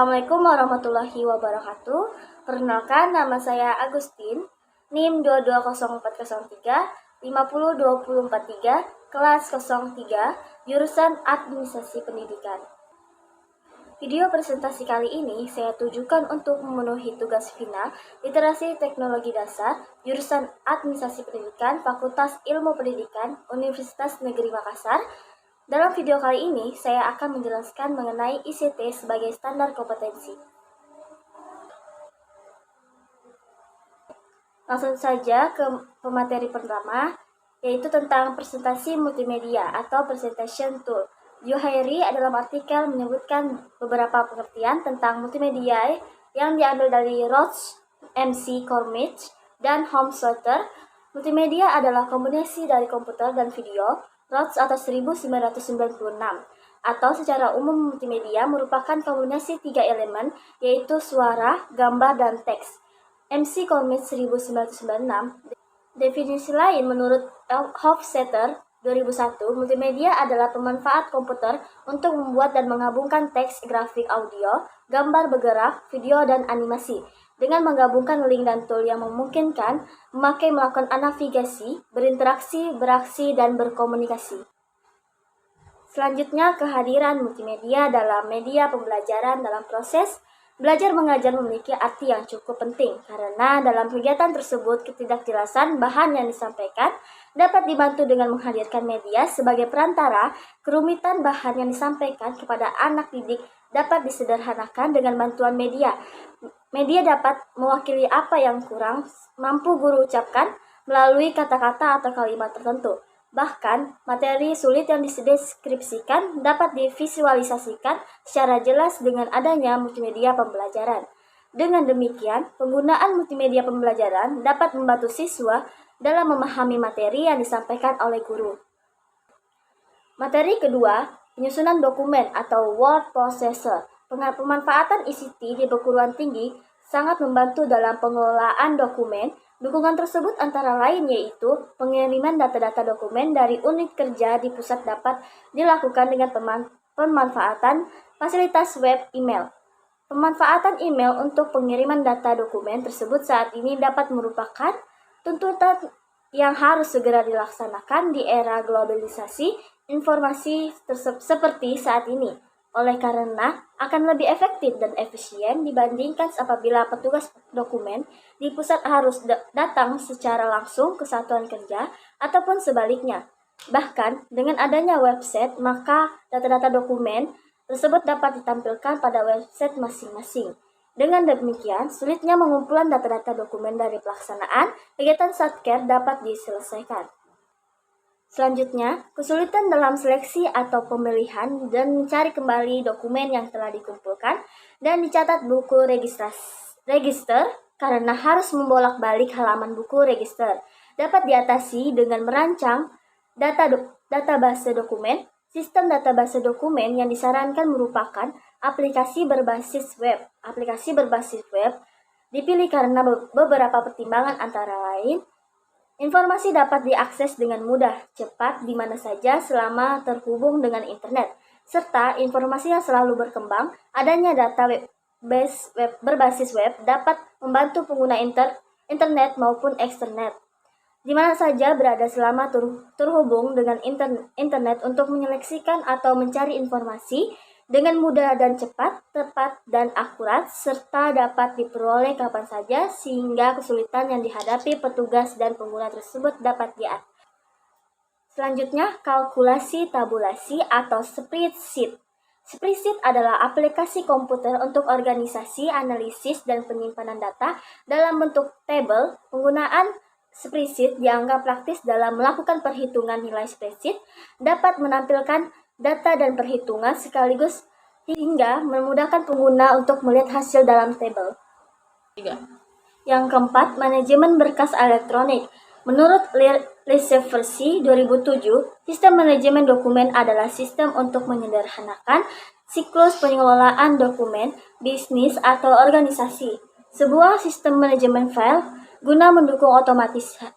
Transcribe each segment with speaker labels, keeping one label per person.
Speaker 1: Assalamualaikum warahmatullahi wabarakatuh. Perkenalkan, nama saya Agustin, NIM 220403 50243, kelas 03, jurusan Administrasi Pendidikan. Video presentasi kali ini saya tujukan untuk memenuhi tugas final Literasi Teknologi Dasar, jurusan Administrasi Pendidikan, Fakultas Ilmu Pendidikan, Universitas Negeri Makassar. Dalam video kali ini, saya akan menjelaskan mengenai ICT sebagai standar kompetensi. Langsung saja ke pemateri pertama, yaitu tentang presentasi multimedia atau presentation tool. Juhairi dalam artikel menyebutkan beberapa pengertian tentang multimedia yang diambil dari Roach, MC Cormich, dan Homslotter. Multimedia adalah kombinasi dari komputer dan video. Roach atau 1996, atau secara umum multimedia merupakan kombinasi 3 elemen, yaitu suara, gambar, dan teks. MC Cormich 1996. Definisi lain menurut Hofstetter 2001, multimedia adalah pemanfaat komputer untuk membuat dan menggabungkan teks, grafik, audio, gambar bergerak, video, dan animasi dengan menggabungkan link dan tool yang memungkinkan melakukan navigasi, berinteraksi, beraksi, dan berkomunikasi. Selanjutnya, kehadiran multimedia dalam media pembelajaran dalam proses belajar mengajar memiliki arti yang cukup penting karena dalam kegiatan tersebut ketidakjelasan bahan yang disampaikan dapat dibantu dengan menghadirkan media sebagai perantara. Kerumitan bahan yang disampaikan kepada anak didik dapat disederhanakan dengan bantuan media. Media dapat mewakili apa yang kurang mampu guru ucapkan melalui kata-kata atau kalimat tertentu. Bahkan, materi sulit yang dideskripsikan dapat divisualisasikan secara jelas dengan adanya multimedia pembelajaran. Dengan demikian, penggunaan multimedia pembelajaran dapat membantu siswa dalam memahami materi yang disampaikan oleh guru. Materi kedua, penyusunan dokumen atau word processor. Pemanfaatan ICT di perguruan tinggi sangat membantu dalam pengelolaan dokumen. Dukungan tersebut antara lain yaitu pengiriman data-data dokumen dari unit kerja di pusat dapat dilakukan dengan pemanfaatan fasilitas web email. Pemanfaatan email untuk pengiriman data dokumen tersebut saat ini dapat merupakan tuntutan yang harus segera dilaksanakan di era globalisasi informasi seperti saat ini. Oleh karena akan lebih efektif dan efisien dibandingkan apabila petugas dokumen di pusat harus datang secara langsung ke satuan kerja ataupun sebaliknya. Bahkan dengan adanya website, maka data-data dokumen tersebut dapat ditampilkan pada website masing-masing. Dengan demikian, sulitnya pengumpulan data-data dokumen dari pelaksanaan kegiatan satker dapat diselesaikan. Selanjutnya, kesulitan dalam seleksi atau pemilihan dan mencari kembali dokumen yang telah dikumpulkan dan dicatat buku register karena harus membolak-balik halaman buku register dapat diatasi dengan merancang database dokumen. Sistem database dokumen yang disarankan merupakan aplikasi berbasis web. Aplikasi berbasis web dipilih karena beberapa pertimbangan antara lain. Informasi dapat diakses dengan mudah, cepat, di mana saja selama terhubung dengan internet, serta informasi yang selalu berkembang. Adanya data berbasis web dapat membantu pengguna internet maupun eksternet, di mana saja berada selama terhubung dengan internet untuk menyeleksikan atau mencari informasi dengan mudah dan cepat, tepat, dan akurat, serta dapat diperoleh kapan saja sehingga kesulitan yang dihadapi petugas dan pengguna tersebut dapat diatasi. Selanjutnya, kalkulasi tabulasi atau spreadsheet. Spreadsheet adalah aplikasi komputer untuk organisasi, analisis, dan penyimpanan data dalam bentuk tabel. Penggunaan spreadsheet dianggap praktis dalam melakukan perhitungan. Nilai spreadsheet dapat menampilkan data dan perhitungan sekaligus hingga memudahkan pengguna untuk melihat hasil dalam tabel. Yang keempat, manajemen berkas elektronik. Menurut Lise versi 2007, sistem manajemen dokumen adalah sistem untuk menyederhanakan siklus pengelolaan dokumen, bisnis, atau organisasi. Sebuah sistem manajemen file guna mendukung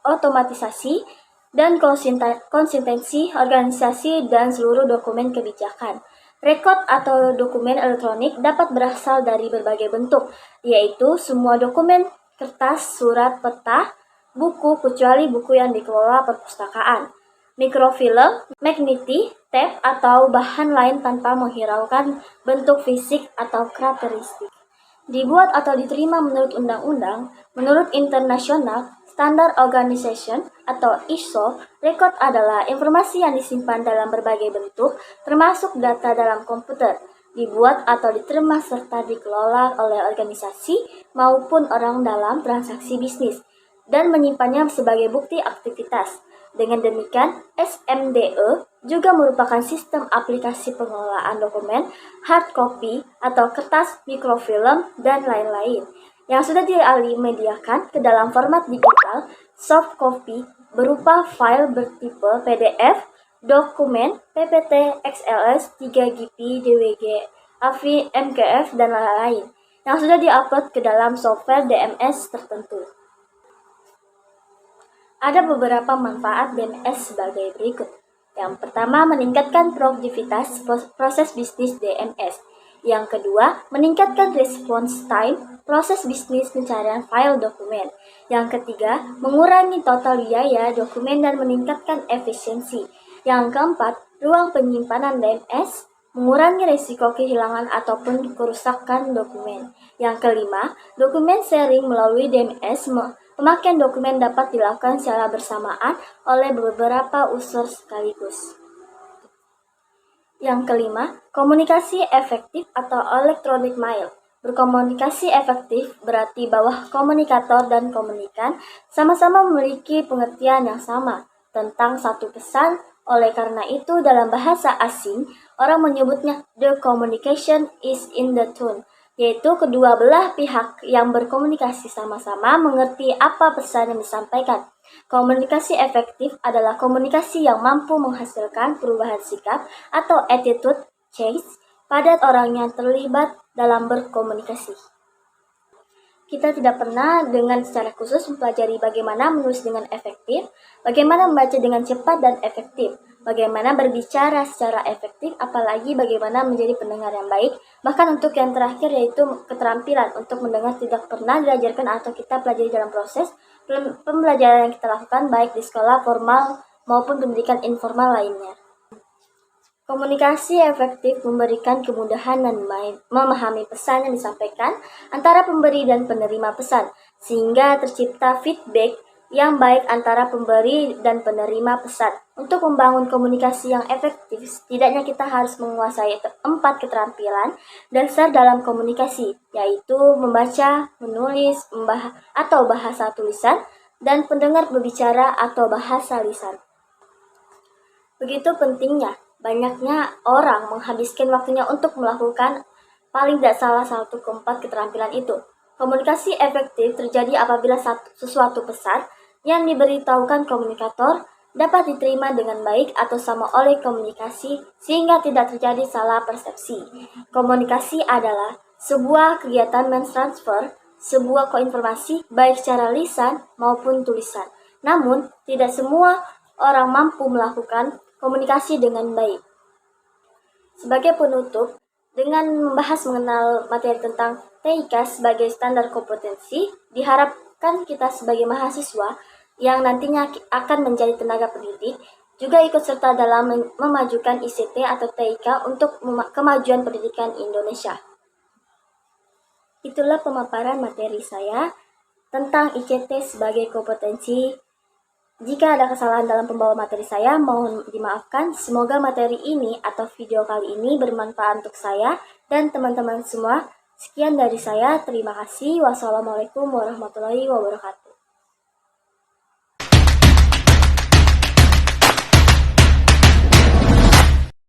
Speaker 1: otomatisasi dan konsistensi organisasi dan seluruh dokumen kebijakan. Rekod atau dokumen elektronik dapat berasal dari berbagai bentuk, yaitu semua dokumen kertas, surat, peta, buku, kecuali buku yang dikelola perpustakaan. Mikrofilm, magneti, tape, atau bahan lain tanpa menghiraukan bentuk fisik atau karakteristik. Dibuat atau diterima menurut undang-undang, menurut International Standard Organization atau ISO, rekod adalah informasi yang disimpan dalam berbagai bentuk, termasuk data dalam komputer, dibuat atau diterima serta dikelola oleh organisasi maupun orang dalam transaksi bisnis, dan menyimpannya sebagai bukti aktivitas. Dengan demikian, SMDE juga merupakan sistem aplikasi pengelolaan dokumen, hard copy atau kertas, mikrofilm, dan lain-lain yang sudah dialih-mediakan ke dalam format digital, soft copy berupa file bertipe PDF, dokumen, PPT, XLS, 3GP, DWG, AVI, MKF, dan lain-lain yang sudah diupload ke dalam software DMS tertentu. Ada beberapa manfaat DMS sebagai berikut. Yang pertama, meningkatkan produktivitas proses bisnis DMS. Yang kedua, meningkatkan response time proses bisnis pencarian file dokumen. Yang ketiga, mengurangi total biaya dokumen dan meningkatkan efisiensi. Yang keempat, ruang penyimpanan DMS mengurangi risiko kehilangan ataupun kerusakan dokumen. Yang kelima, dokumen sharing melalui DMS. Pemakaian dokumen dapat dilakukan secara bersamaan oleh beberapa unsur sekaligus. Yang kelima, komunikasi efektif atau electronic mail. Berkomunikasi efektif berarti bahwa komunikator dan komunikan sama-sama memiliki pengertian yang sama tentang satu pesan. Oleh karena itu, dalam bahasa asing, orang menyebutnya the communication is in the tone, yaitu kedua belah pihak yang berkomunikasi sama-sama mengerti apa pesan yang disampaikan. Komunikasi efektif adalah komunikasi yang mampu menghasilkan perubahan sikap atau attitude change pada orang yang terlibat dalam berkomunikasi. Kita tidak pernah dengan secara khusus mempelajari bagaimana menulis dengan efektif, bagaimana membaca dengan cepat dan efektif, bagaimana berbicara secara efektif, apalagi bagaimana menjadi pendengar yang baik. Bahkan untuk yang terakhir yaitu keterampilan untuk mendengar tidak pernah diajarkan atau kita pelajari dalam proses pembelajaran yang kita lakukan baik di sekolah formal maupun pendidikan informal lainnya. Komunikasi efektif memberikan kemudahan dan memahami pesan yang disampaikan antara pemberi dan penerima pesan, sehingga tercipta feedback yang baik antara pemberi dan penerima pesan. Untuk membangun komunikasi yang efektif, setidaknya kita harus menguasai 4 keterampilan dasar dalam komunikasi, yaitu membaca, menulis, atau bahasa tulisan, dan pendengar berbicara atau bahasa lisan. Begitu pentingnya banyaknya orang menghabiskan waktunya untuk melakukan paling tidak salah satu keempat keterampilan itu. Komunikasi efektif terjadi apabila sesuatu pesan yang diberitahukan komunikator dapat diterima dengan baik atau sama oleh komunikasi sehingga tidak terjadi salah persepsi. Komunikasi adalah sebuah kegiatan mentransfer sebuah informasi baik secara lisan maupun tulisan. Namun, tidak semua orang mampu melakukan komunikasi dengan baik. Sebagai penutup, dengan membahas mengenal materi tentang TIK sebagai standar kompetensi, diharapkan kita sebagai mahasiswa yang nantinya akan menjadi tenaga pendidik juga ikut serta dalam memajukan ICT atau TIK untuk kemajuan pendidikan Indonesia. Itulah pemaparan materi saya tentang ICT sebagai kompetensi. Jika ada kesalahan dalam pembawa materi saya, mohon dimaafkan. Semoga materi ini atau video kali ini bermanfaat untuk saya dan teman-teman semua. Sekian dari saya, terima kasih. Wassalamualaikum warahmatullahi wabarakatuh.